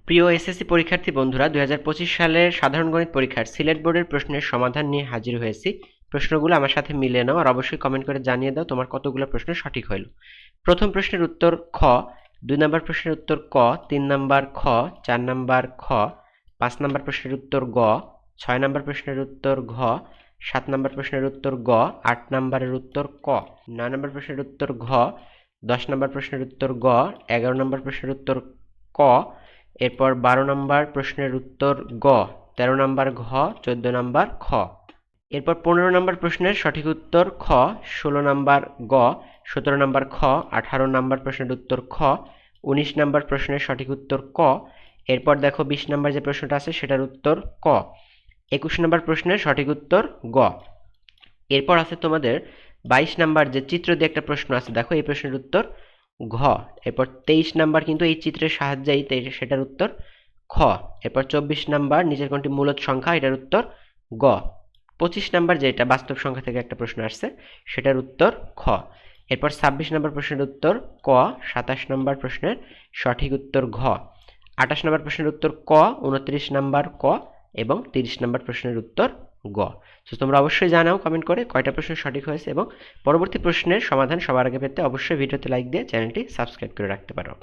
প্রিয় এসএসসি পরীক্ষার্থী বন্ধুরা, 2025 সালের সাধারণ গণিত পরীক্ষার সিলেট বোর্ডের প্রশ্নের সমাধান নিয়ে হাজির হয়েছি। প্রশ্নগুলো আমার সাথে মিলিয়ে নাও আর অবশ্যই কমেন্ট করে জানিয়ে দাও তোমার কতগুলো প্রশ্ন সঠিক হইল। প্রথম প্রশ্নের উত্তর খ, 2 নম্বর প্রশ্নের উত্তর ক, 3 নম্বর খ, 4 নম্বর খ, 5 নম্বর প্রশ্নের উত্তর গ, 6 নম্বর প্রশ্নের উত্তর ঘ, 7 নম্বর প্রশ্নের উত্তর গ, 8 নম্বরের উত্তর ক, 9 নম্বর প্রশ্নের উত্তর ঘ, 10 নম্বর প্রশ্নের উত্তর গ, 11 নম্বর প্রশ্নের উত্তর ক, এরপর 12 নম্বর প্রশ্নের উত্তর গ, 13 নম্বর ঘ, 14 নম্বর খ। এরপর 15 নম্বর প্রশ্নের সঠিক উত্তর খ, 16 নম্বর গ, 17 নম্বর খ, 18 নম্বর প্রশ্নের উত্তর খ, 19 নম্বর প্রশ্নের সঠিক উত্তর ক। এরপর দেখো 20 নম্বর যে প্রশ্নটা আছে সেটার উত্তর ক। 21 নম্বর প্রশ্নের সঠিক উত্তর গ। এরপর আছে তোমাদের 22 নাম্বার যে চিত্র দিয়ে একটা প্রশ্ন আছে, দেখো এই প্রশ্নের উত্তর ঘ। এরপর 23 নাম্বার কিন্তু এই চিত্রের সাহায্যেই, সেটার উত্তর খ। এরপর 24 নাম্বার নিচের কোনটি মূলদ সংখ্যা, এটার উত্তর গ। 25 নাম্বার যেটা বাস্তব সংখ্যা থেকে একটা প্রশ্ন আসছে সেটার উত্তর খ। এরপর 26 নম্বর প্রশ্নের উত্তর ক, 27 নম্বর প্রশ্নের সঠিক উত্তর ঘ, 28 নম্বর প্রশ্নের উত্তর ক, 29 নম্বর ক এবং 30 নম্বর প্রশ্নের উত্তর গ। তো তোমরা অবশ্যই জানাও কমেন্ট করে কয়টা প্রশ্ন সঠিক হয়েছে, এবং পরবর্তী প্রশ্নের সমাধান সবার আগে পেতে অবশ্যই ভিডিওতে লাইক দিয়ে চ্যানেলটি সাবস্ক্রাইব করে রাখতে পারো।